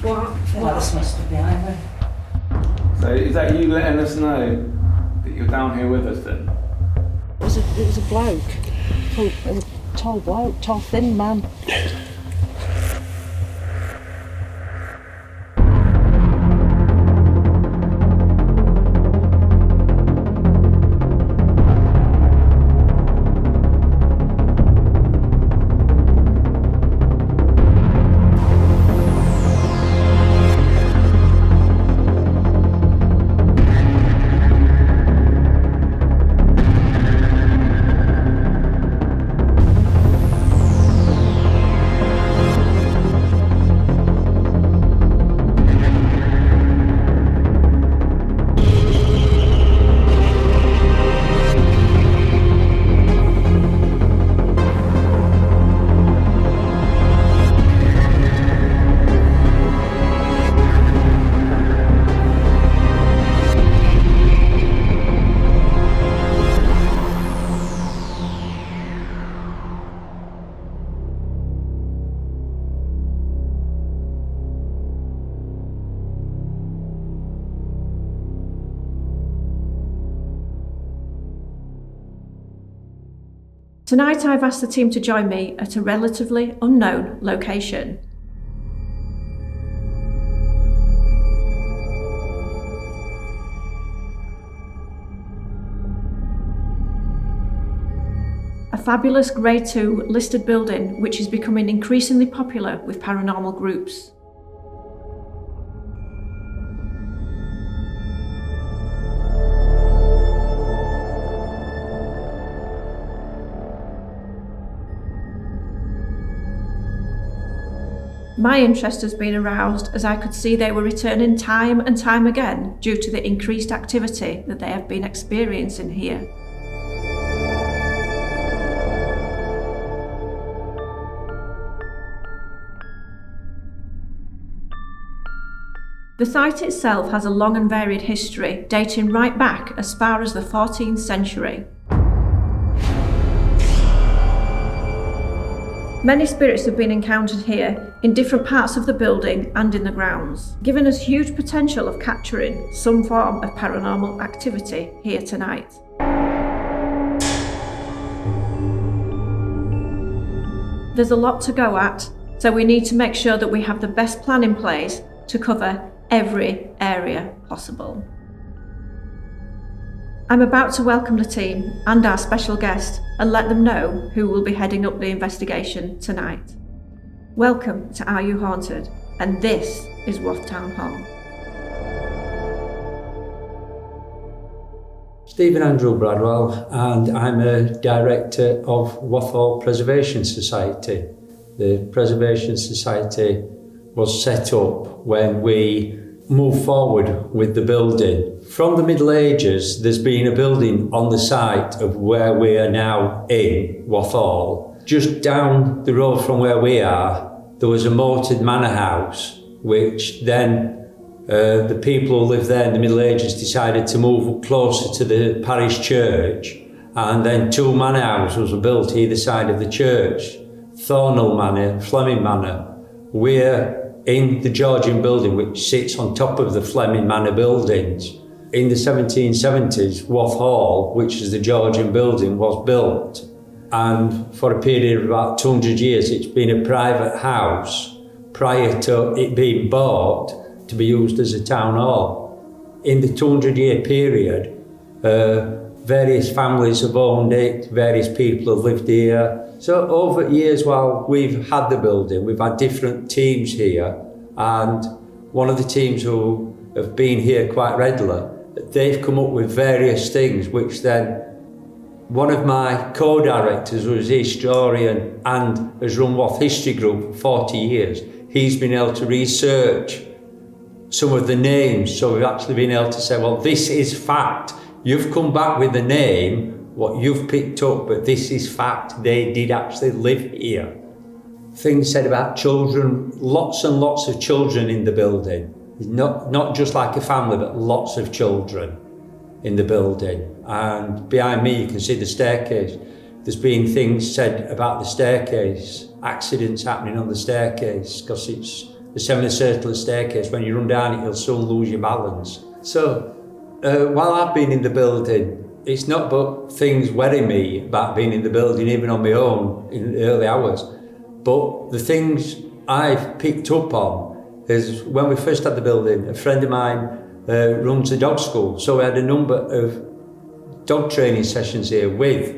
What? I feel like this must be behind me. So is that you letting us know that you're down here with us then? It was a bloke. It was a tall bloke, tall, thin man. Tonight I've asked the team to join me at a relatively unknown location. A fabulous Grade 2 listed building which is becoming increasingly popular with paranormal groups. My interest has been aroused as I could see they were returning time and time again due to the increased activity that they have been experiencing here. The site itself has a long and varied history, dating right back as far as the 14th century. Many spirits have been encountered here in different parts of the building and in the grounds, giving us huge potential of capturing some form of paranormal activity here tonight. There's a lot to go at, so we need to make sure that we have the best plan in place to cover every area possible. I'm about to welcome the team and our special guest and let them know who will be heading up the investigation tonight. Welcome to Are You Haunted? And this is Wath Town Hall. Stephen Andrew Bradwell, and I'm a director of Wath Hall Preservation Society. The Preservation Society was set up when we moved forward with the building. From the Middle Ages, there's been a building on the site of where we are now in Wath Hall. Just down the road from where we are, there was a moated manor house, which then the people who lived there in the Middle Ages decided to move closer to the parish church, and then two manor houses were built either side of the church. Thornhill Manor, Fleming Manor. We're in the Georgian building which sits on top of the Fleming Manor buildings. In the 1770s, Wath Hall, which is the Georgian building, was built. And for a period of about 200 years, it's been a private house prior to it being bought to be used as a town hall. In the 200-year period, various families have owned it, various people have lived here. So over years while we've had the building, we've had different teams here, and one of the teams who have been here quite regular, they've come up with various things which then one of my co-directors, who's a historian and has run Wath History Group for 40 years, he's been able to research some of the names, so we've actually been able to say, well, this is fact. You've come back with the name, what you've picked up, but this is fact. They did actually live here. Things said about children, lots and lots of children in the building. Not just like a family, but lots of children in the building. And behind me, you can see the staircase. There's been things said about the staircase, accidents happening on the staircase, because it's the semicircular staircase. When you run down it, you'll soon lose your balance. So while I've been in the building, it's not but things worry me about being in the building, even on my own in the early hours. But the things I've picked up on is when we first had the building, a friend of mine runs a dog school. So we had a number of dog training sessions here with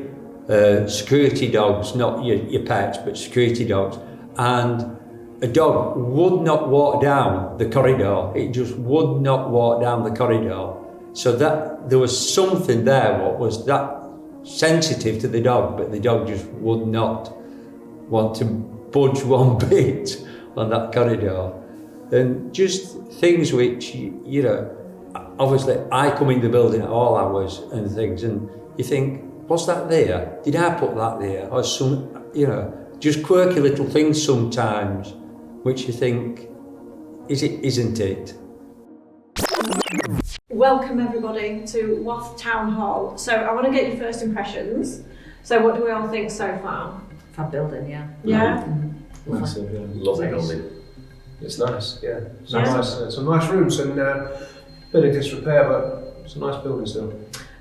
security dogs, not your pets, but security dogs. And a dog would not walk down the corridor. It just would not walk down the corridor. So that there was something there what was that sensitive to the dog, but the dog just would not want to budge one bit on that corridor. And just things which, you know, obviously I come in the building at all hours and things, and you think, was that there? Did I put that there? Or some, you know, just quirky little things sometimes, which you think, is it, isn't it? Welcome everybody to Wath Town Hall. So I want to get your first impressions. So what do we all think so far? Fab building, yeah. Yeah? Massive, yeah. Lovely building. It's nice, yeah. Yeah. Some nice rooms and bit of disrepair, but it's a nice building still.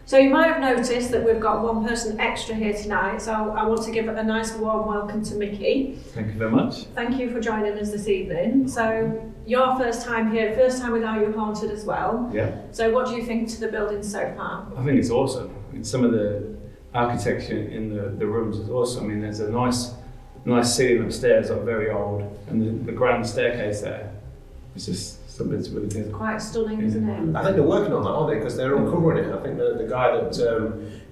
So you might have noticed that we've got one person extra here tonight, so I want to give a nice warm welcome to Miki. Thank you very much. Thank you for joining us this evening. So your first time here, first time with Are You Haunted as well. Yeah, So what do you think to the building so far? I think it's awesome. Some of the architecture in the rooms is awesome. I mean, there's a nice ceiling upstairs, like very old, and the grand staircase there. It's just something to really do. Quite stunning, isn't it? I think they're working on that, aren't they? Because they're uncovering it. I think the guy that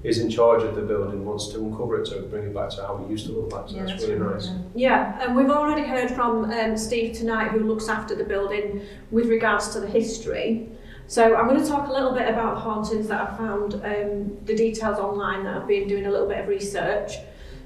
is in charge of the building wants to uncover it to bring it back to how it used to look like. So that's really nice. Yeah, and we've already heard from Steve tonight, who looks after the building with regards to the history. So I'm going to talk a little bit about hauntings that I've found, the details online that I've been doing a little bit of research.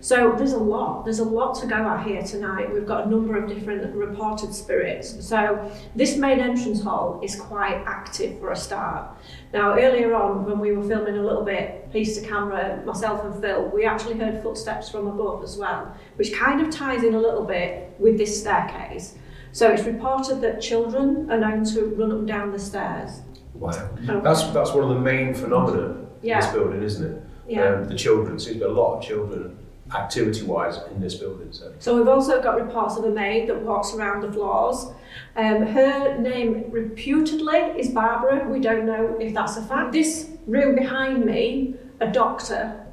So there's a lot to go at here tonight. We've got a number of different reported spirits. So this main entrance hall is quite active for a start. Now earlier on when we were filming a little bit, piece to camera, myself and Phil, we actually heard footsteps from above as well, which kind of ties in a little bit with this staircase. So it's reported that children are known to run up and down the stairs. Wow. Okay. That's one of the main phenomena in Yeah. this building, isn't it? Yeah. The children. So there's been a lot of children activity-wise in this building. So we've also got reports of a maid that walks around the floors. Her name reputedly is Barbara. We don't know if that's a fact. This room behind me, a doctor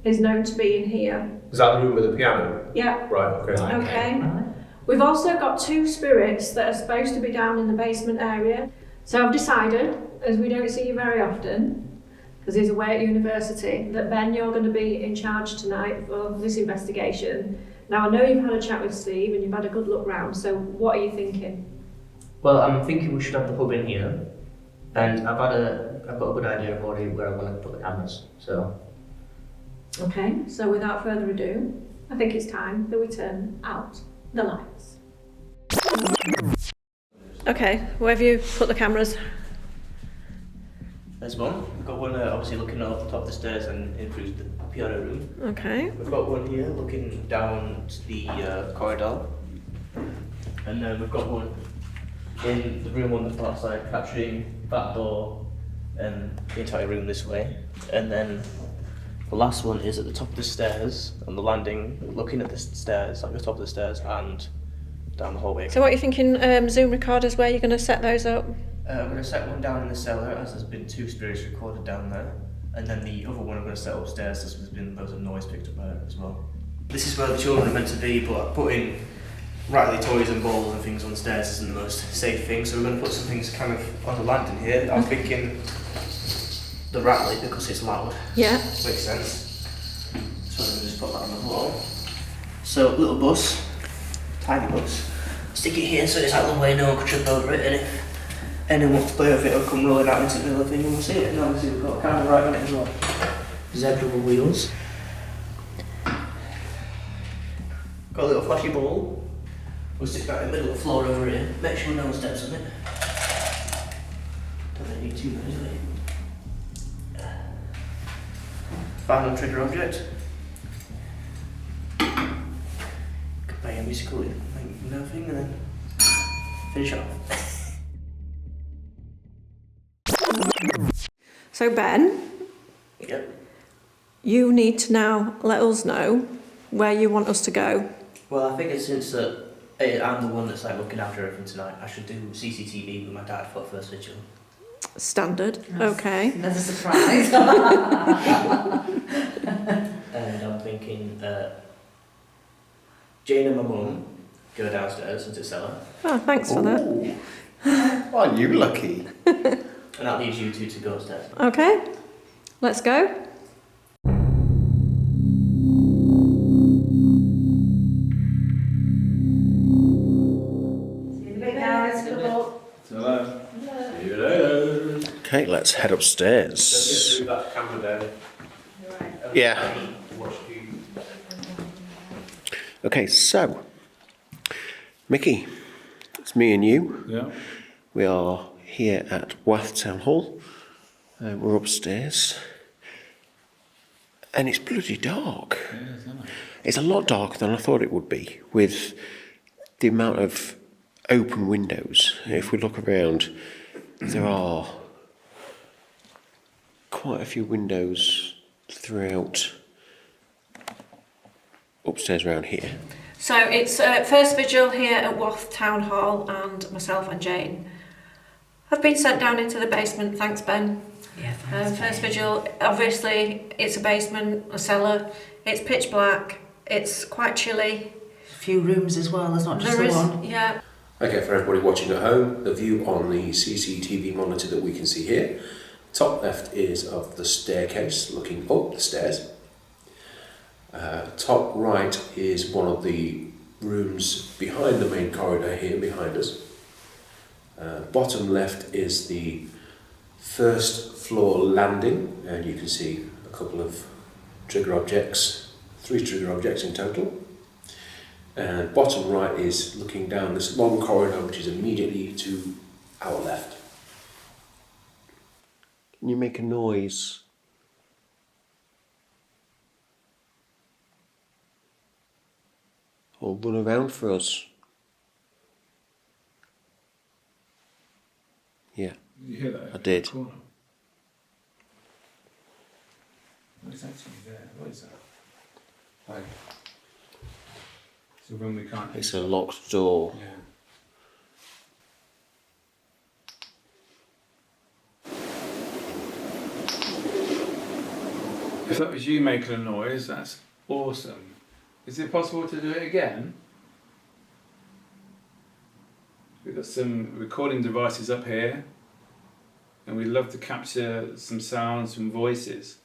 is known to be in here. Is that the room with the piano? Yeah. Right, okay. Okay. We've also got two spirits that are supposed to be down in the basement area. So I've decided, as we don't see you very often, because he's away at university, that Ben, you're going to be in charge tonight of this investigation. Now I know you've had a chat with Steve and you've had a good look round, so what are you thinking? Well, I'm thinking we should have the hub in here, and I've got a good idea of already where I want to put the cameras. So. Okay, so without further ado, I think it's time that we turn out the lights. Okay, where have you put the cameras? There's one. We've got one obviously looking up the top of the stairs and in through the piano room. Okay. We've got one here looking down to the corridor. And then we've got one in the room on the far side, capturing that door and the entire room this way. And then the last one is at the top of the stairs, on the landing, looking at the stairs, like the top of the stairs and down the hallway. So what are you thinking, Zoom recorders, where you're going to set those up? I'm going to set one down in the cellar, as there's been two spirits recorded down there. And then the other one I'm going to set upstairs, as there's been loads of noise picked up there as well. This is where the children are meant to be, but putting rattly toys and balls and things on the stairs isn't the most safe thing, so we're going to put some things kind of on the landing here. I'm thinking the rattly, because it's loud. Yeah. Makes sense. So I'm going to just put that on the wall. So, little bus, tiny bus. Stick it here so it's out of the way, no one can trip over it, and if anyone wants to play with it, it'll come rolling out into the middle of the thing and we'll see it. And obviously we've got a camera right on it as well. Zebra with wheels. Got a little flashy ball. We'll stick that in the middle of the floor over here. Make sure no one steps on it. Don't really need too much, do we? Final trigger object. Could play a musical, like nothing, and then finish off. So Ben, Yep. you need to now let us know where you want us to go. Well, I figured since I'm the one that's like looking after everything tonight, I should do CCTV with my dad for first vigil. Standard. Okay. That's a surprise. And I'm thinking Jane and my mum go downstairs into the cellar. Oh, thanks for that. Aren't you lucky? And that leaves you two to go upstairs. Okay. Let's go. Okay, let's head upstairs. that camera there. Yeah. Okay, so Miki, it's me and you. Yeah. We are here at Wath Town Hall. We're upstairs, and it's bloody dark. It's a lot darker than I thought it would be, with the amount of open windows. If we look around, there are quite a few windows throughout upstairs around here. So it's first vigil here at Wath Town Hall, and myself and Jane have been sent down into the basement. Thanks, Ben. Yeah, thanks. First vigil, obviously, it's a basement, a cellar. It's pitch black. It's quite chilly. A few rooms as well, there's not just There the is, one. yeah. Okay, for everybody watching at home, the view on the CCTV monitor that we can see here. Top left is of the staircase looking up the stairs. Top right is one of the rooms behind the main corridor here behind us. Bottom left is the first floor landing, and you can see a couple of trigger objects, 3 trigger objects in total. And bottom right is looking down this long corridor which is immediately to our left. Can you make a noise? Or run around for us? Yeah, You hear that? I did. Corner. What is actually there? What is that? Like, it's a room we can't. It's a locked door. Yeah. If that was you making a noise, that's awesome. Is it possible to do it again? We've got some recording devices up here, and we'd love to capture some sounds, some voices.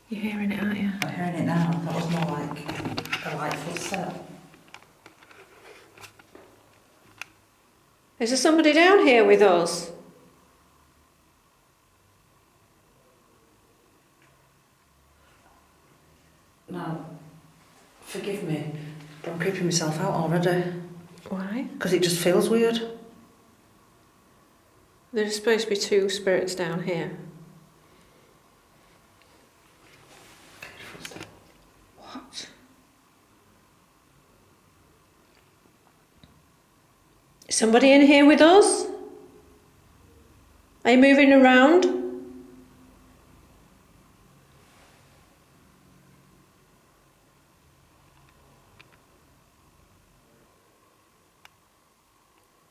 You're hearing it, aren't you? I'm hearing it now, that was more like a light footstep. Is there somebody down here with us? No, forgive me, but I'm creeping myself out already. Why? Because it just feels weird. There's supposed to be 2 spirits down here. What? Is somebody in here with us? Are you moving around?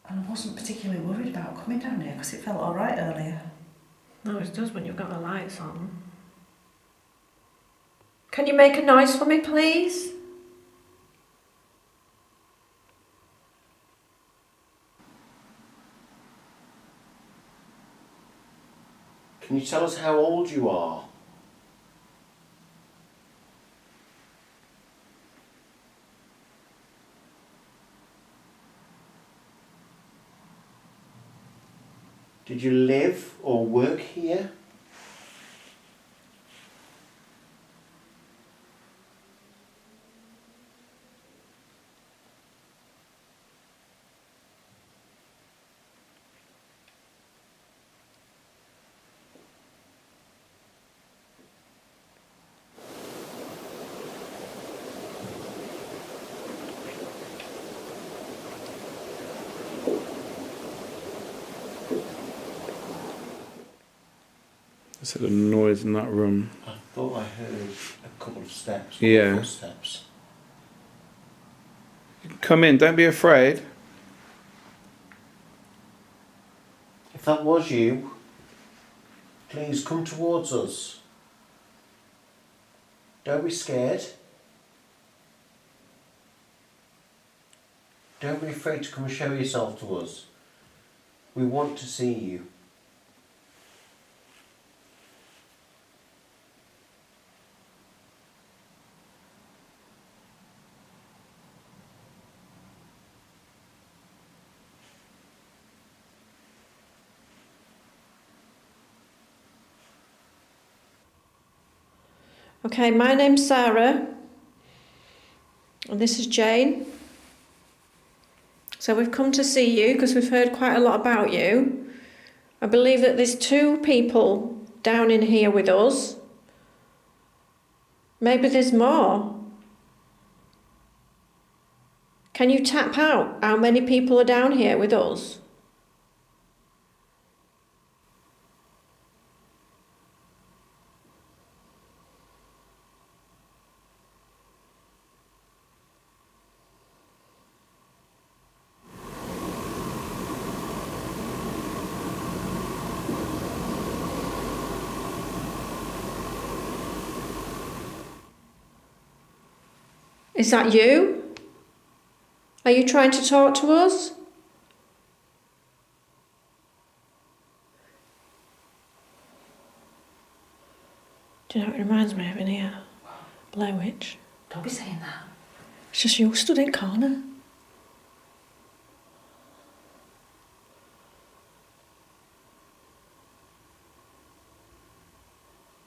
And I wasn't particularly worried about coming down here because it felt alright earlier. No, it does when you've got the lights on. Can you make a noise for me, please? Can you tell us how old you are? Did you live or work here? said a noise in that room. I thought I heard a couple of steps. Yeah. Footsteps. Come in, don't be afraid. If that was you, please come towards us. Don't be scared. Don't be afraid to come and show yourself to us. We want to see you. Okay, my name's Sara, and this is Jane. So we've come to see you because we've heard quite a lot about you. I believe that there's 2 people down in here with us. Maybe there's more. Can you tap out how many people are down here with us? Is that you? Are you trying to talk to us? Do you know what it reminds me of in here? Blair Witch. Don't be saying that. It's just you stood in corner.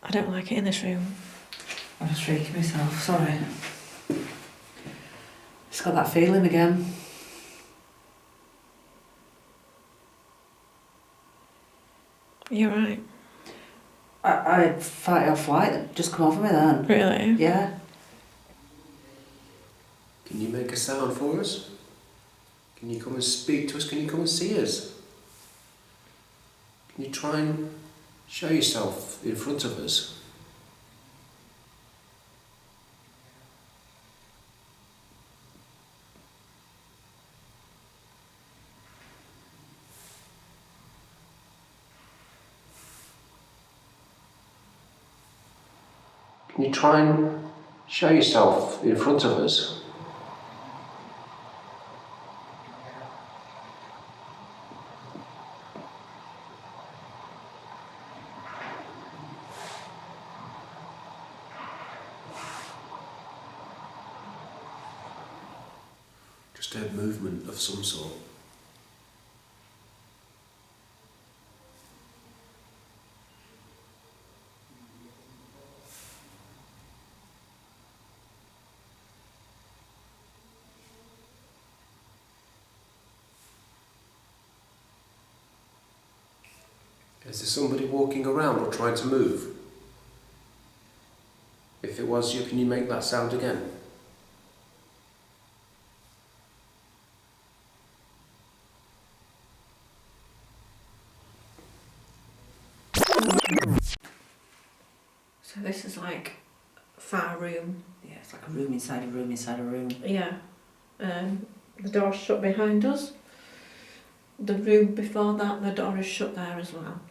I don't like it in this room. I'm just freaking myself, sorry. Just got that feeling again. You're right. I had fight or flight just come over me then. Really? Yeah. Can you make a sound for us? Can you come and speak to us? Can you come and see us? Can you try and show yourself in front of us? Can you try and show yourself in front of us? Just a movement of some sort. Is there somebody walking around or trying to move? If it was you, can you make that sound again? So this is like a far room. Yeah, it's like a room inside a room inside a room. Yeah. The door's shut behind us. The room before that, the door is shut there as well.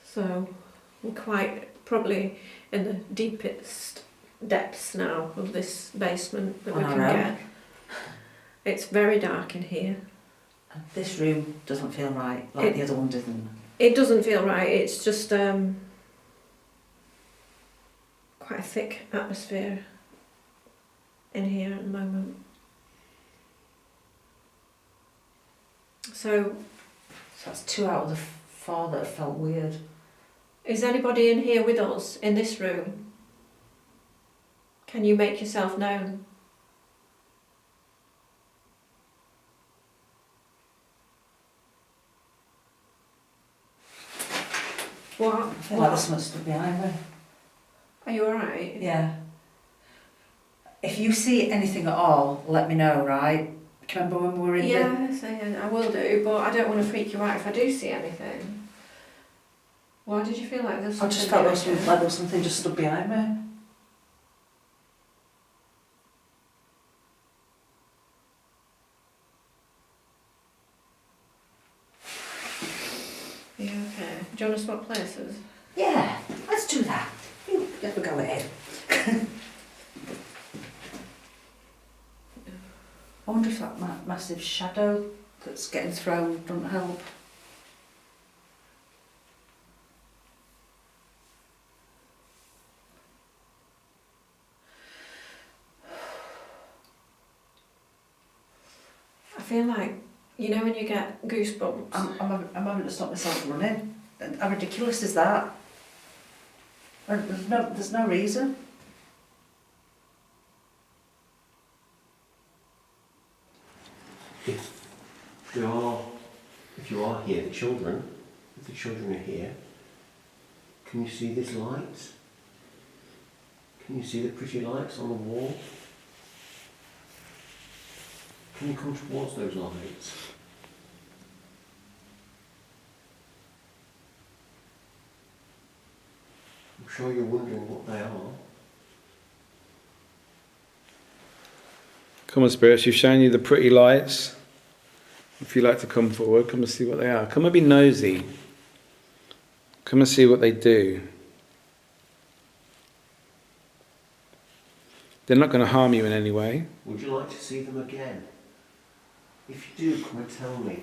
So we're quite probably in the deepest depths now of this basement that we can get. It's very dark in here. And this room doesn't feel right, like the other one didn't. It doesn't feel right. It's just quite a thick atmosphere in here at the moment. So that's 2 out of the 4 that felt weird. Is anybody in here with us in this room? Can you make yourself known? What? I feel like there's something stuck behind me. Are you alright? Yeah. If you see anything at all, let me know, right? Do you remember when we were in Yes, I will do, but I don't want to freak you out if I do see anything. Why did you feel like there was I something? just felt like there was something just stood behind me. Yeah, okay. Do you want to swap places? Yeah, let's do that. You have a go ahead. I wonder if that massive shadow that's getting thrown doesn't help. I feel like, you know when you get goosebumps? I'm having to stop myself running. How ridiculous is that? There's no reason. If you are here, if the children are here, can you see these lights? Can you see the pretty lights on the wall? Can you come towards those lights? I'm sure you're wondering what they are. Come on, spirits, you've shown you the pretty lights. If you like to come forward, come and see what they are. Come and be nosy. Come and see what they do. They're not going to harm you in any way. Would you like to see them again? If you do, come and tell me.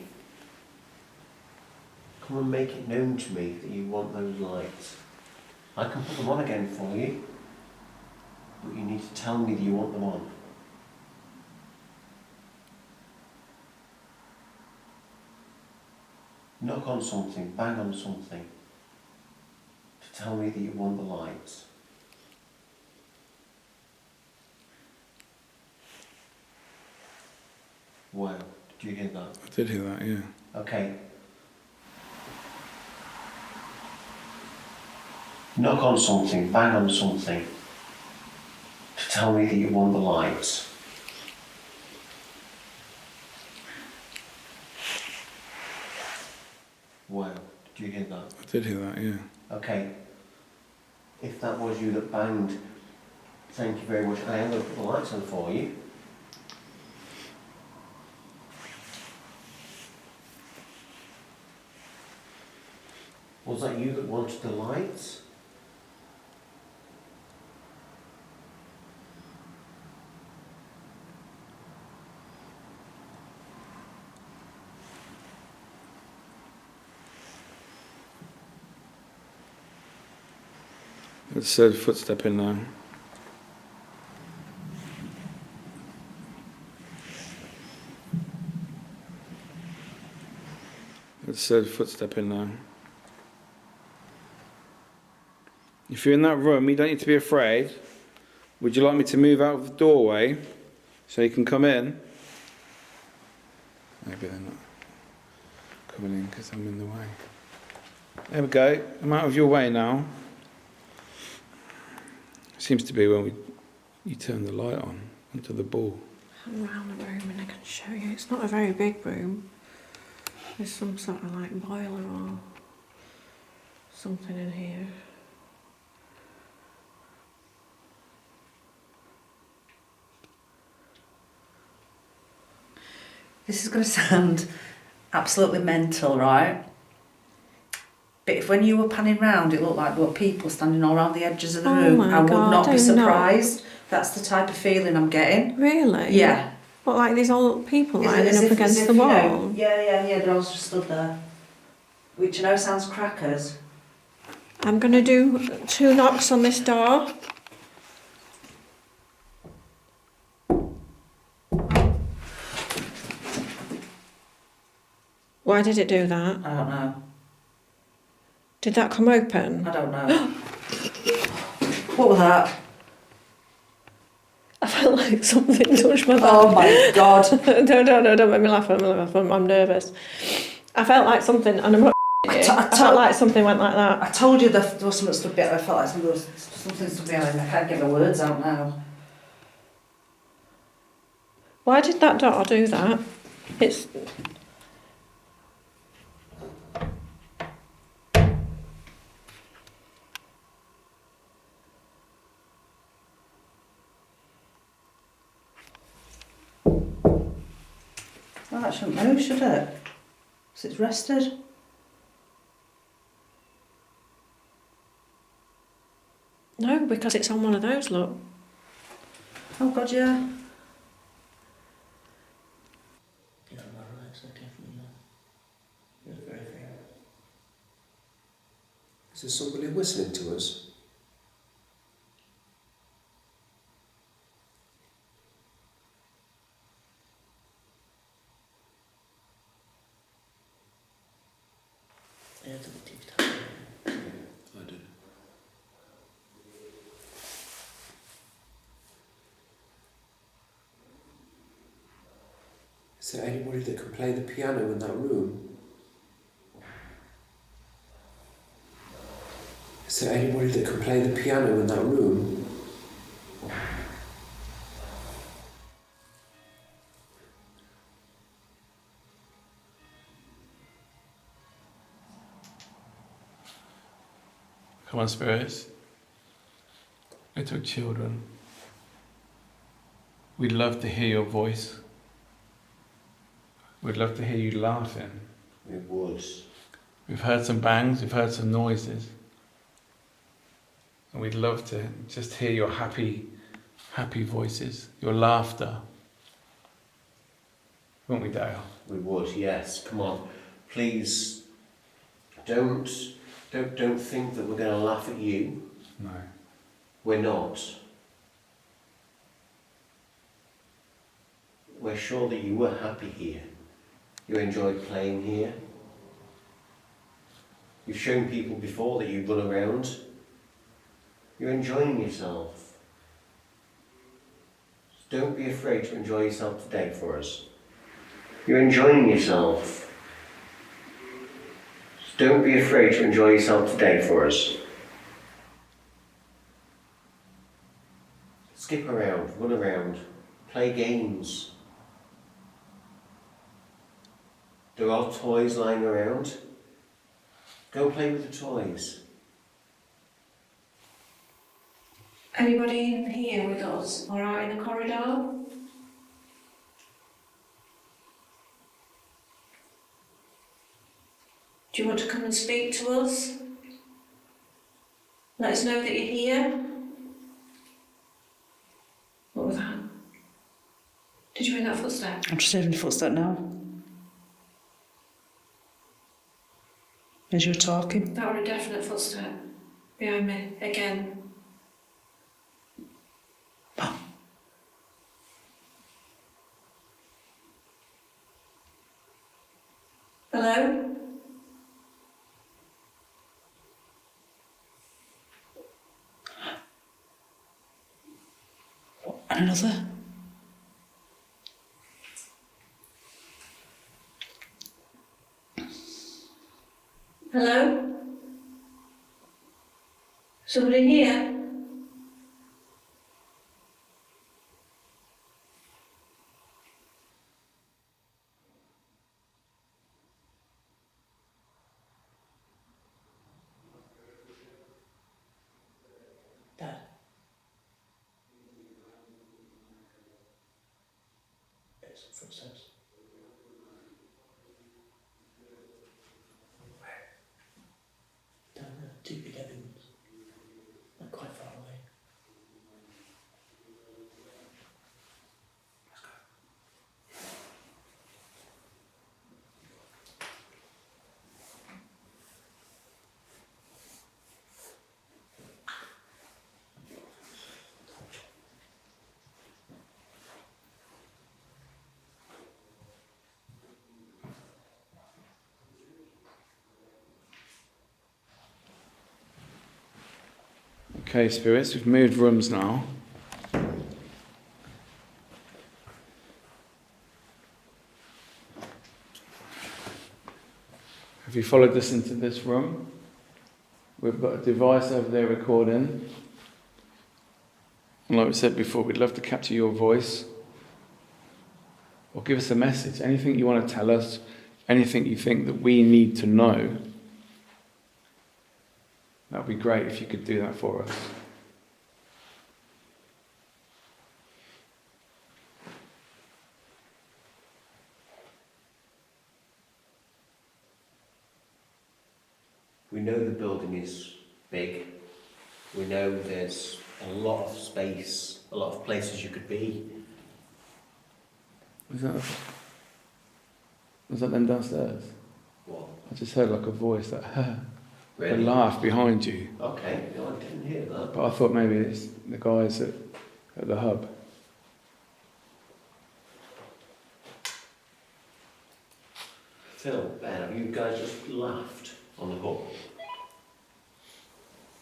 Come and make it known to me that you want those lights. I can put them on again for you, but you need to tell me that you want them on. Knock on something, bang on something, to tell me that you want the lights. Wow, did you hear that? I did hear that, yeah. Okay. Knock on something, bang on something, to tell me that you want the lights. Wow, did you hear that? I did hear that, yeah. Okay. If that was you that banged, thank you very much. I am going to put the lights on for you. Was that you that wanted the lights? It's a footstep in now. It's a footstep in now. If you're in that room, you don't need to be afraid. Would you like me to move out of the doorway so you can come in? Maybe they're not coming in because I'm in the way. There we go. I'm out of your way now. Seems to be when you turn the light on onto the ball. I'm around the room and I can show you. It's not a very big room. There's some sort of like boiler or something in here. This is going to sound absolutely mental, right? But if when you were panning round, it looked like there were people standing all around the edges of the room, I would not be surprised. That's the type of feeling I'm getting. Really? Yeah. What, like these old people Is it lining as up if- against as if, the you wall? know, yeah, they're all just stood there. Which, you know, sounds crackers. I'm going to do 2 knocks on this door. Why did it do that? I don't know. Did that come open? I don't know. What was that? I felt like something touched my back. Oh my God. No, don't make me laugh. I'm nervous. I felt like something, and I'm not I felt like something went like that. I told you there was something stood behind. I felt like something stood behind me. I can't get the words out now. Why did that door do that? That shouldn't move, should it? Because it's rested. No, because it's on one of those, look. Oh God, yeah. Yeah, am I right? So definitely not. It's very faint. Is there somebody whistling to us? Yeah, it's a bit deep. I do. Is there anybody that can play the piano in that room? Is there anybody that can play the piano in that room? Come on, spirits. Little children. We'd love to hear your voice. We'd love to hear you laughing. It would. We've heard some bangs, we've heard some noises. And we'd love to just hear your happy voices, your laughter. Won't we, Dale? We would, yes. Come on. Please don't think that we're going to laugh at you. No. We're not. We're sure that you were happy here. You enjoyed playing here. You've shown people before that you run around. You're enjoying yourself. So don't be afraid to enjoy yourself today for us. You're enjoying yourself. So don't be afraid to enjoy yourself today for us. Skip around, run around, play games. There are toys lying around. Go play with the toys. Anybody in here with us or out in the corridor? Do you want to come and speak to us? Let us know that you're here. What was that? Did you hear that footstep? I'm just hearing the footstep now. As you were talking. That were a definite footstep behind me again. Hello? And another. Hello? Somebody here? Dad. It's some footsteps. Down there, two big heavy ones. Not quite far away. Let's go. Okay, spirits, we've moved rooms now. Have you followed us into this room? We've got a device over there recording. And like we said before, we'd love to capture your voice. Or give us a message, anything you want to tell us, anything you think that we need to know. That would be great if you could do that for us. We know the building is big. We know there's a lot of space, a lot of places you could be. Was that them downstairs? What? I just heard like a voice that a Really? laugh behind you. Okay, no, I didn't hear that. But I thought maybe it's the guys at the hub. Phil, Ben, have you guys just laughed on the hub?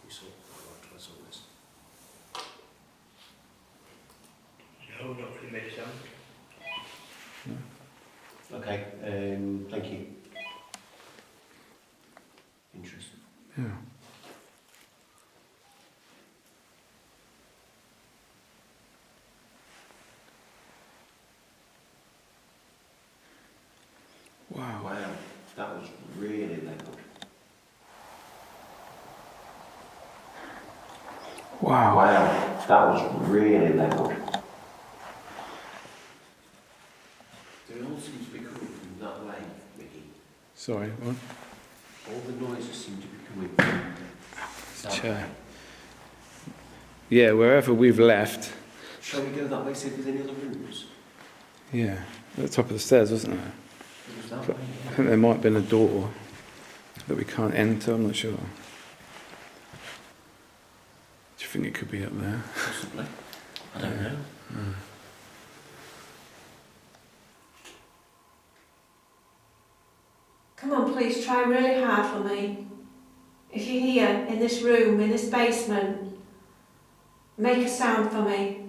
You saw, I saw this. No, not really made a sound. Okay, thank you. Interesting. Yeah. Wow. Wow, that was really loud. Wow. Wow, that was really loud. They all seem to be coming from that way, Mickey. Sorry, what? All the noises seem to be coming from that Chair. way. Yeah, wherever we've left. Shall we go that way, see if there's any other rooms? Yeah, at the top of the stairs, wasn't there? It was that But way, I think there might have been a door that we can't enter, I'm not sure. Do you think it could be up there? possibly. I don't know. Come on, please try really hard for me. If you're here, in this room, in this basement, make a sound for me.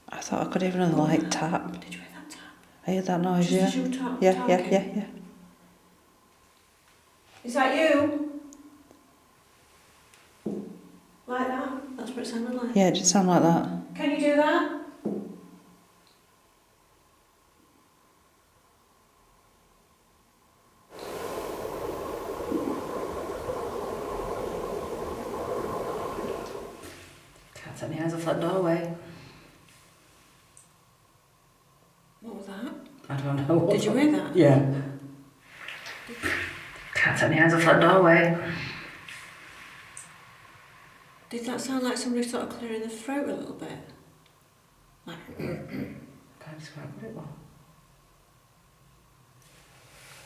I thought I could hear another light tap. Did you hear that tap? I heard that noise, Just yeah. as you were talking. Yeah. Is that you? Like that? That's what it sounded like. Yeah, it did sound like that. Can you do that? Cat in the eyes of that doorway. What was that? I don't know. Did you hear that? Yeah. Cat in the eyes of that doorway. Did that sound like somebody sort of clearing the throat a little bit? Like, Can't describe what it was.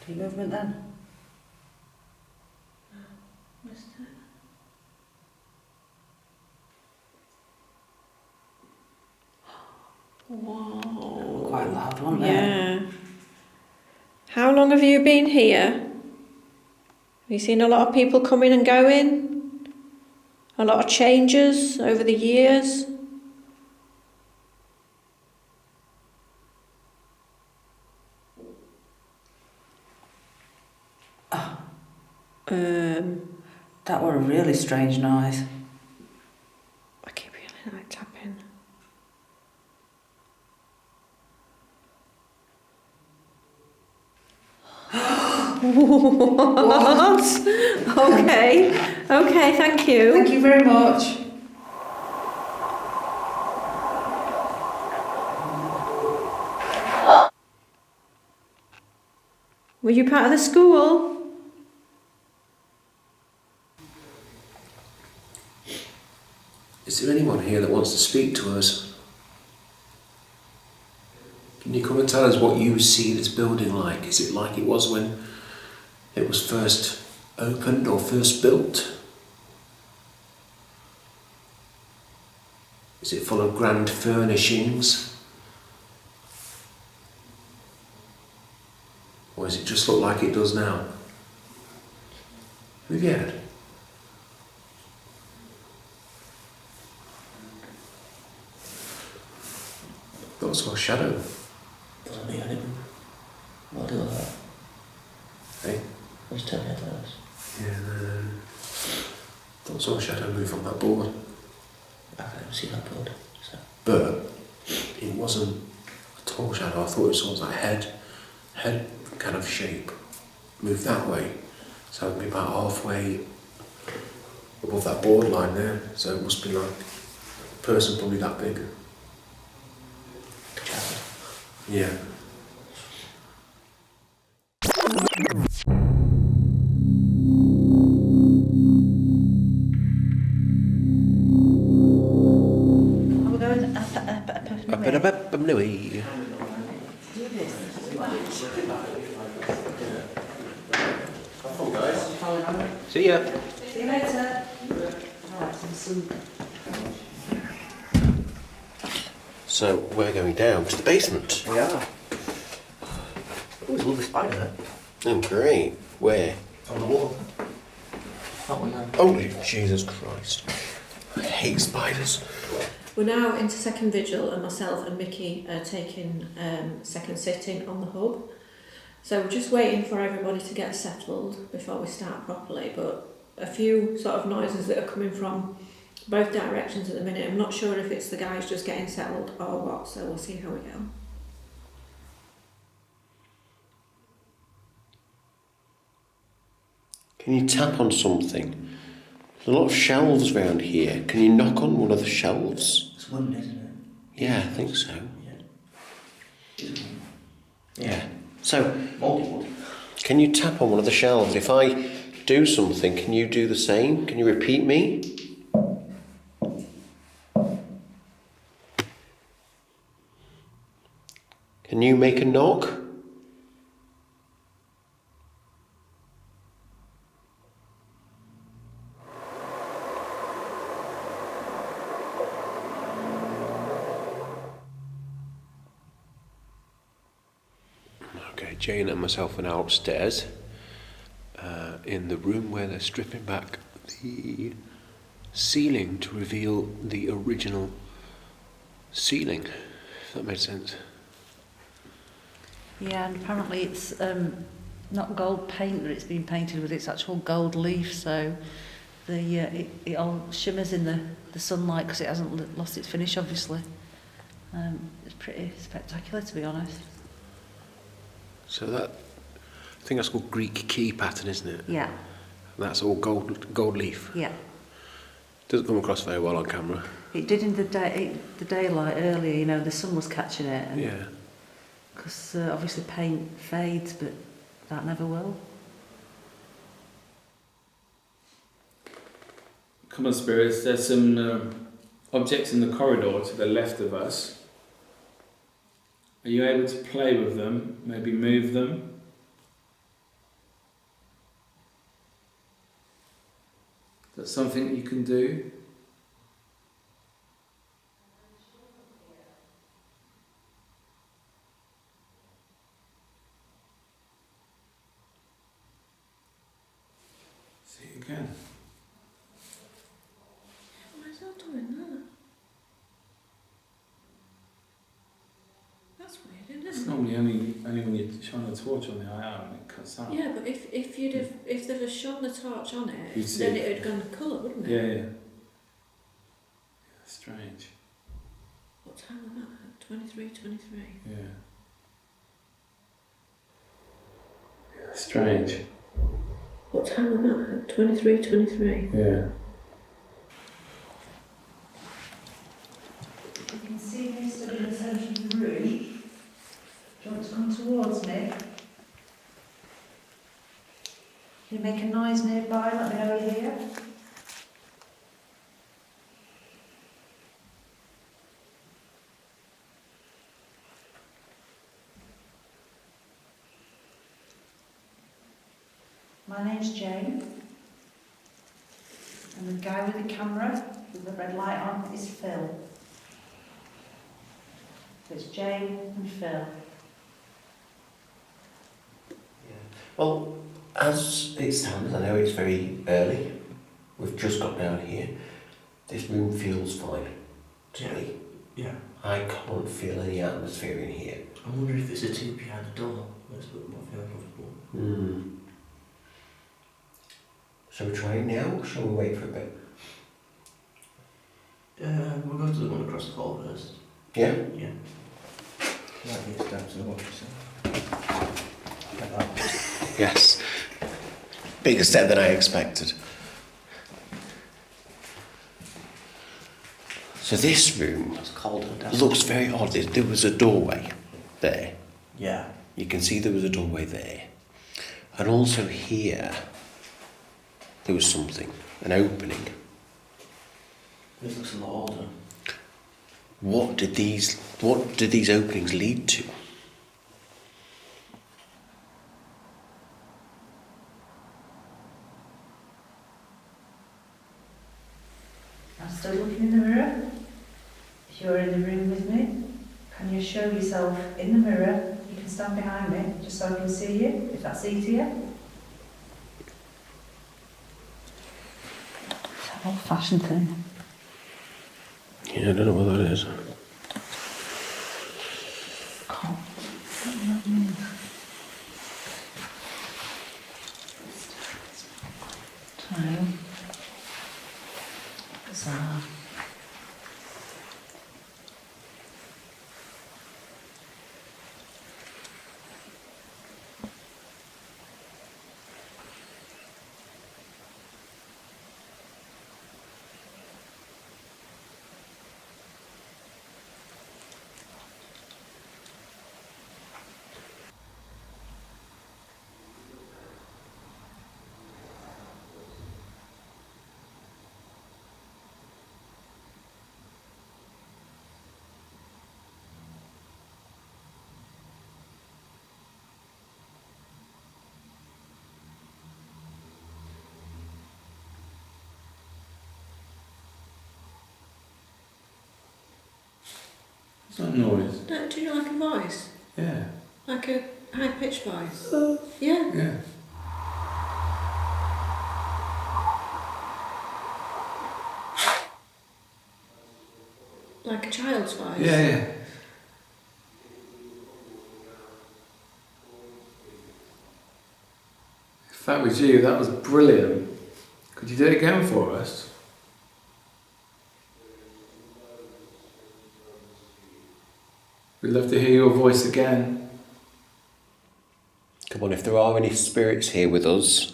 Deep movement then? missed it. Whoa. Quite loud, wasn't it? Yeah. How long have you been here? Have you seen a lot of people coming and going? A lot of changes over the years? That were a really strange noise. I keep feeling like tapping. What? Okay, thank you. Thank you very much. Were you part of the school? Is there anyone here that wants to speak to us? Can you come and tell us what you see this building like? Is it like it was when it was first opened or first built? Is it full of grand furnishings? Or does it just look like it does now? Who have you had? Got a small shadow. Doesn't mean anything. What do that? Hey? Just tell me at first. Yeah, no. shadow move on that board. I don't see that board. So. But it wasn't a tall shadow. I thought it was almost like head kind of shape. Moved that way. So it'd be about halfway above that board line there. So it must be like a person probably that big. Yeah. Are we going up Louis. See ya. See you later. So we're going down to the basement. We are. Oh, there's a lovely spider there. Oh, great. Where? On the wall. That one there. Oh, Jesus Christ. I hate spiders. We're now into second vigil, and myself and Miki are taking second sitting on the hub. So we're just waiting for everybody to get settled before we start properly, but a few sort of noises that are coming from both directions at the minute. I'm not sure if it's the guys just getting settled or what, so we'll see how we go. Can you tap on something? There's a lot of shelves around here. Can you knock on one of the shelves? It's wooden, isn't it? Yeah, I think so. Yeah. Yeah. So, Mouldy wood. can you tap on one of the shelves? If I do something, can you do the same? Can you repeat me? Can you make a knock? Okay, Jane and myself are now upstairs in the room where they're stripping back the ceiling to reveal the original ceiling, if that made sense. Yeah, and apparently it's not gold paint that it's been painted with, it's actual gold leaf, so it all shimmers in the sunlight because it hasn't lost its finish, obviously. It's pretty spectacular, to be honest. So I think that's called Greek key pattern, isn't it? Yeah, And that's all gold leaf. yeah. Doesn't come across very well on camera. It did in the daylight earlier, you know, the sun was catching it. And Yeah. because obviously paint fades, but that never will. Come on, spirits. There's some objects in the corridor to the left of us. Are you able to play with them? Maybe move them? Is that something you can do? See you again. Why is that doing that? That's weird, It's isn't it? normally only when you're shining a torch on the IR and it cuts out. Yeah, but if they'd have shone the torch on it, You'd see then it. it would have gone colour, wouldn't it? Yeah. Strange. What time was that? 23:23. Yeah. Strange. What time was that? 23:23. Yeah. You can see me stood in the centre of the room. Do you want to come towards me? Can you make a noise nearby? Let me know you're here. My name's Jane, and the guy with the camera with the red light on is Phil. So it's Jane and Phil. Well, as it stands, I know it's very early. We've just got down here. This room feels fine to me. Yeah. I can't feel any atmosphere in here. I wonder if there's a tube behind the door. That's a bit more feeling comfortable. Shall we try it now, or shall we wait for a bit? We'll go to the one across the hall first. Yeah? Yeah. Like these steps and watch yourself. Like that. Yes. Bigger step than I expected. So this room It's colder down. looks very odd. There was a doorway there. Yeah. You can see there was a doorway there. And also here, there was something, an opening. This looks a lot older. What did these openings lead to? I'm still looking in the mirror. If you're in the room with me, can you show yourself in the mirror? You can stand behind me, just so I can see you, if that's easier. It's an old-fashioned thing. Yeah, I don't know what that is. Time. Bizarre. What's that noise? Do you like a voice? Yeah. Like a high-pitched voice? Yeah. Yeah. Like a child's voice? Yeah. If that was you, that was brilliant. Could you do it again for us? We'd love to hear your voice again. Come on, if there are any spirits here with us,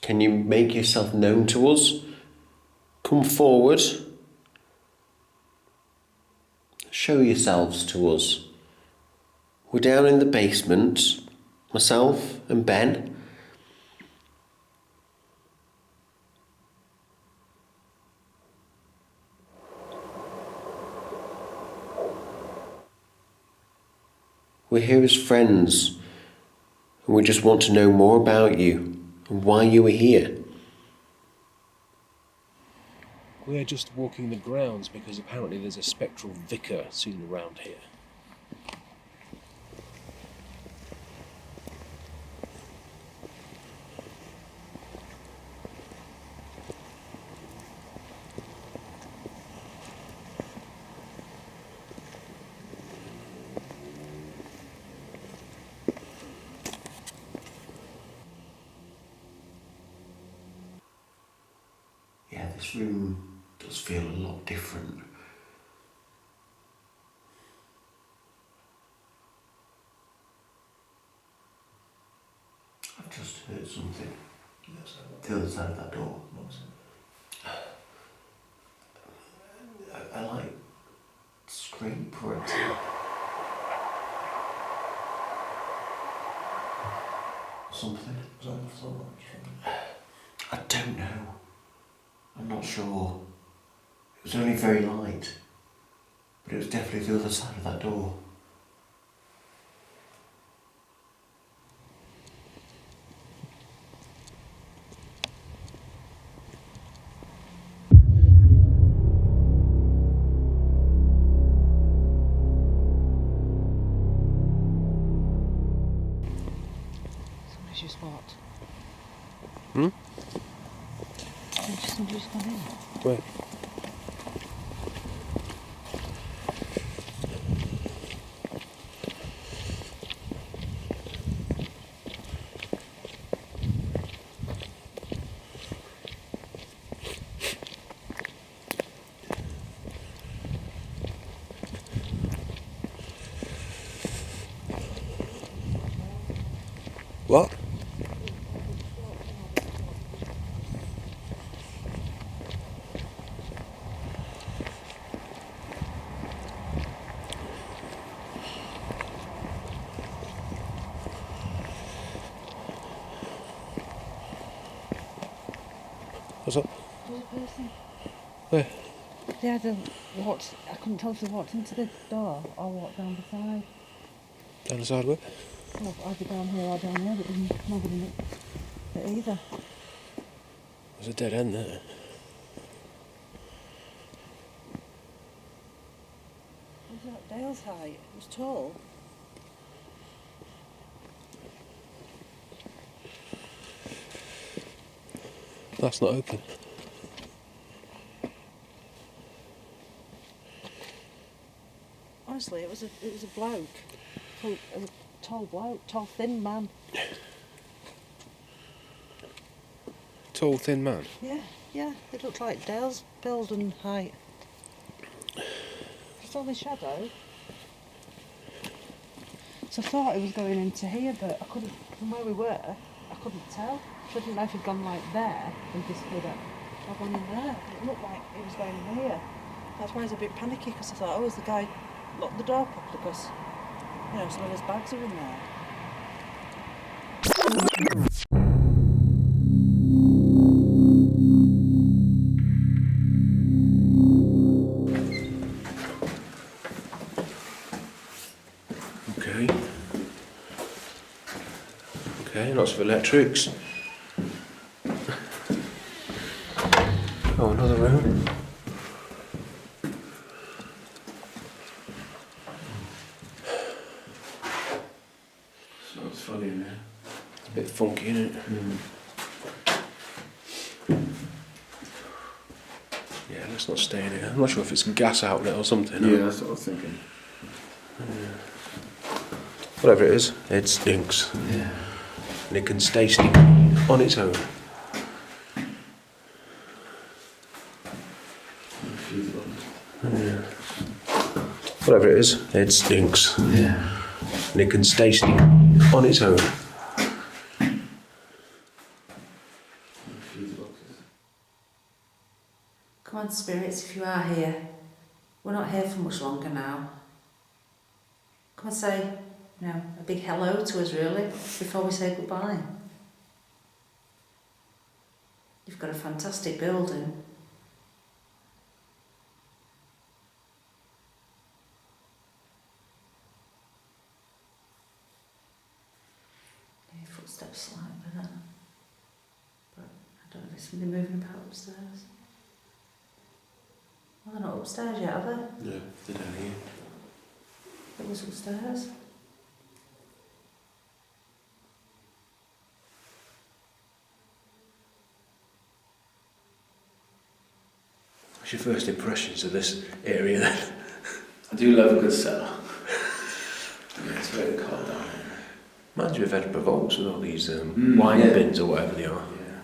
can you make yourself known to us? Come forward. Show yourselves to us. We're down in the basement, myself and Ben. We're here as friends, and we just want to know more about you and why you were here. We're just walking the grounds because apparently there's a spectral vicar seen around here. Yeah, this room does feel a lot different. I've just heard something. The other side of that door. I like scrape or a tap. Something. Was that on the floor? What do you think? I don't know. I'm not sure. It was only very light, but it was definitely the other side of that door. Somebody's just what? Hmm? Somebody's gone in. Where? What? What's up? There's a person. Where? They either walked, I couldn't tell if they walked into the door or walked down the side. Down the side where? Well, either down here or down here, but nobody knew it either. There's a dead end there. Was that Dale's height? It was tall. That's not open. Honestly, it was a bloke, a tall bloke, tall thin man. Tall, thin man. Yeah, it looked like Dale's build and height. It's only shadow. So I thought he was going into here, but I couldn't, from where we were, I couldn't tell. So I didn't know if he'd gone like there and disappeared out. I've gone in there. It looked like he was going in here. That's why I was a bit panicky, because I thought, oh, is the guy locked the door properly, because, you know, some of his bags are in there. Okay, lots of electrics. Oh, another room. Smells funny in there. A bit funky, isn't it? Yeah, let's not stay in here. I'm not sure if it's a gas outlet or something. Yeah, that's what I was thinking. Whatever it is, it stinks. Yeah. And it can stay stinky on its own. Yeah. Whatever it is, it stinks. Yeah. And it can stay stinky on its own. Come on, spirits, if you are here. We're not here for much longer now. Come and say, you know, a big hello to us, really, before we say goodbye. You've got a fantastic building. Your footsteps slightly there. But I don't know if it's somebody moving about upstairs. Well, they're not upstairs yet, are they? No, they're down here. It was upstairs. What's your first impressions of this area then? I do love a good cellar. Yeah, it's very cold down here. Reminds me of Edinburgh Vaults with all these wine yeah. bins or whatever they are. Yeah.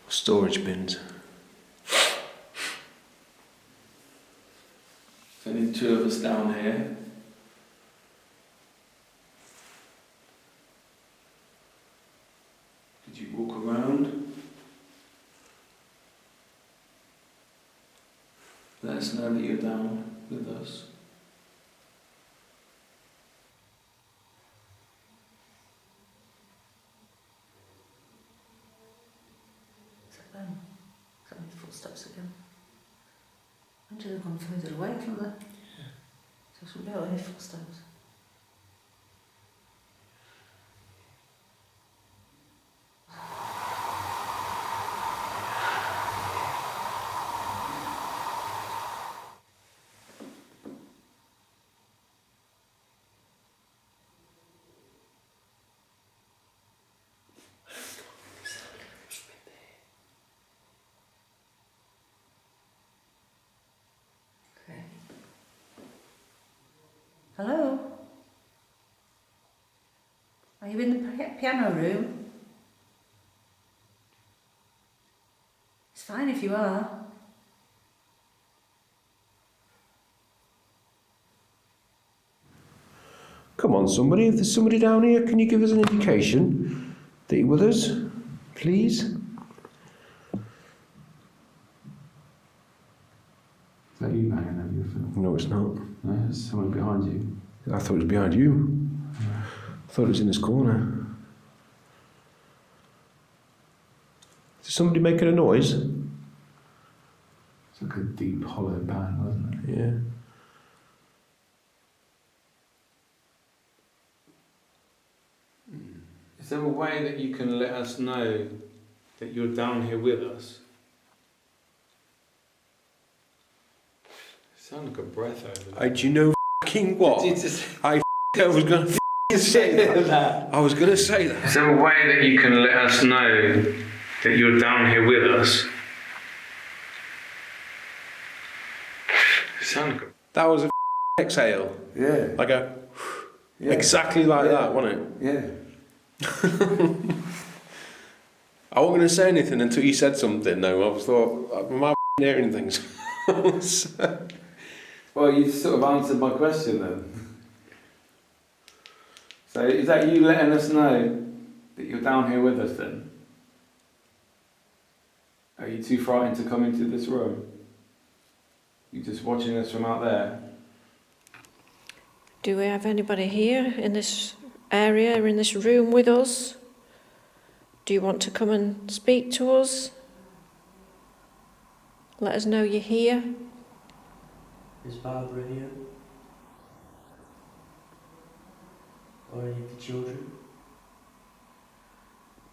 Storage bins. So I need two of us down here. Could you walk around? Let us know that you're down with us. Is that them? Is that any footsteps again? When did they gone further away from there? Yeah. So I should be able to hear footsteps. Okay. Hello? Are you in the piano room? It's fine if you are. Come on, somebody. If there's somebody down here, can you give us an indication? Are you with us, please? Is that you banging over your phone? No, it's not. No, there's someone behind you. I thought it was behind you. I thought it was in this corner. Is somebody making a noise? It's like a deep, hollow bang, wasn't it? Yeah. Is there a way that you can let us know that you're down here with us? Sound like a breath over there. Do you know f***ing what? Did you just I was going to say that. I was going to say that. Is there a way that you can let us know that you're down here with us? Sound like a... That was a exhale. Yeah. Like a... Yeah. Exactly like Yeah. that, wasn't it? Yeah. I wasn't going to say anything until you said something, though. I thought, am I hearing things? Well, you sort of answered my question then. So is that you letting us know that you're down here with us then? Are you too frightened to come into this room? You're just watching us from out there? Do we have anybody here in this area, in this room with us? Do you want to come and speak to us? Let us know you're here. Is Barbara here? Or any of the children?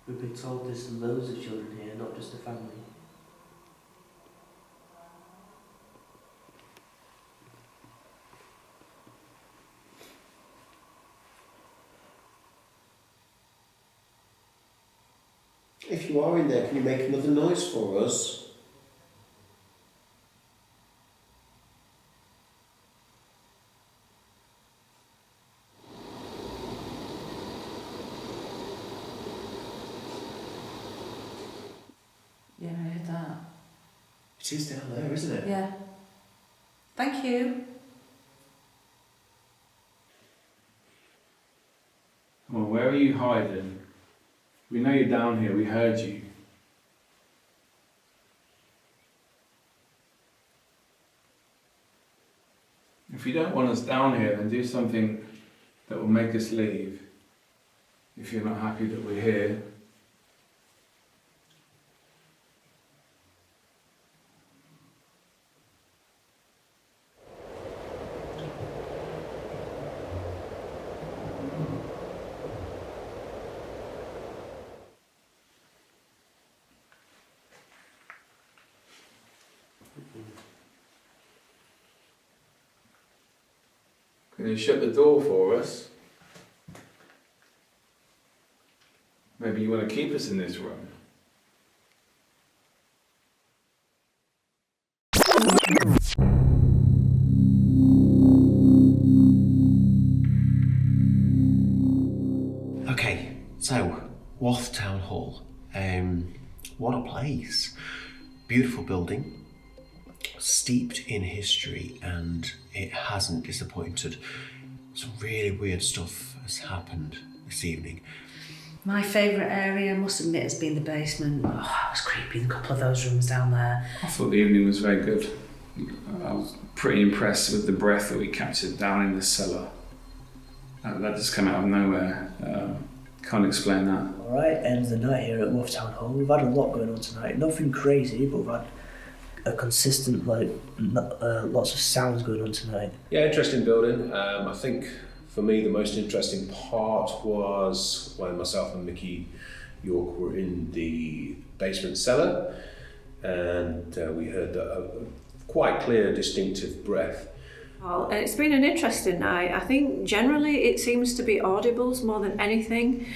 We've been told there's loads of children here, not just a family. If you are in there, can you make another noise for us? Yeah, I heard that. It is down there, isn't it? Yeah. Thank you. Well, where are you hiding? We know you're down here, we heard you. If you don't want us down here, then do something that will make us leave. If you're not happy that we're here. Can you shut the door for us? Maybe you want to keep us in this room. Okay, so Wath Town Hall. What a place. Beautiful building, steeped in history, and it hasn't disappointed. Some really weird stuff has happened this evening. My favourite area, I must admit, has been the basement. Oh, it was creepy, a couple of those rooms down there. I thought the evening was very good. I was pretty impressed with the breath that we captured down in the cellar. That just came out of nowhere. Can't explain that. Alright, end of the night here at Wath Town Hall. We've had a lot going on tonight. Nothing crazy, but we've had a consistent, lots of sounds going on tonight. Yeah, interesting building. I think for me the most interesting part was when myself and Miki York were in the basement cellar, and we heard a quite clear, distinctive breath. Well, it's been an interesting night. I think generally it seems to be audibles more than anything.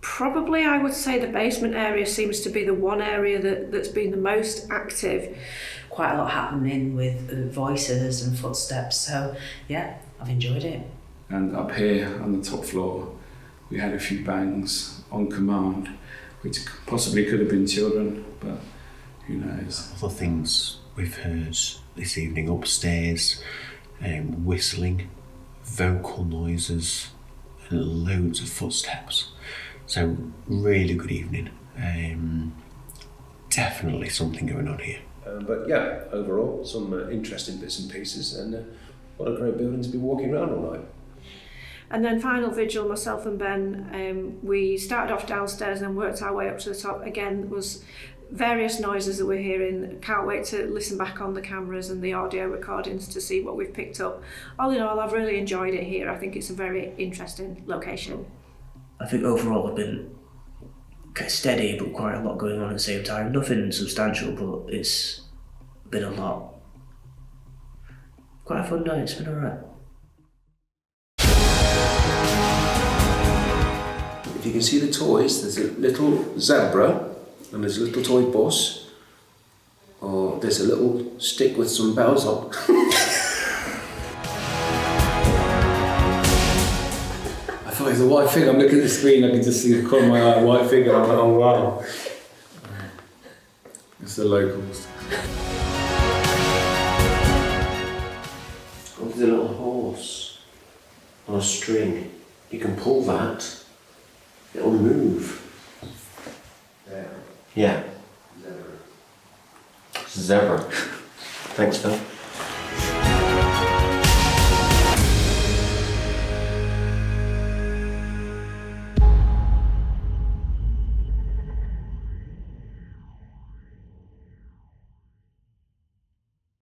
Probably I would say the basement area seems to be the one area that's been the most active. Quite a lot happening with voices and footsteps, so yeah, I've enjoyed it. And up here on the top floor, we had a few bangs on command, which possibly could have been children, but who knows. Other things we've heard this evening upstairs, whistling, vocal noises, and loads of footsteps. So really good evening. Definitely something going on here. But yeah, overall, some interesting bits and pieces, and what a great building to be walking around all night. And then final vigil, myself and Ben, we started off downstairs and worked our way up to the top. Again, was various noises that we're hearing. Can't wait to listen back on the cameras and the audio recordings to see what we've picked up. All in all, I've really enjoyed it here. I think it's a very interesting location. I think overall I've been steady, but quite a lot going on at the same time. Nothing substantial, but it's been a lot. Quite a fun night, it's been alright. If you can see the toys, there's a little zebra and there's a little toy bus, or there's a little stick with some bells on. I thought it was a white figure. I'm looking at the screen, I can just see the corner of my eye, white figure. I'm like, oh wow. It's the locals. Oh, there's a little horse on a string. You can pull that, it'll move. Yeah. Zebra. Thanks, Phil.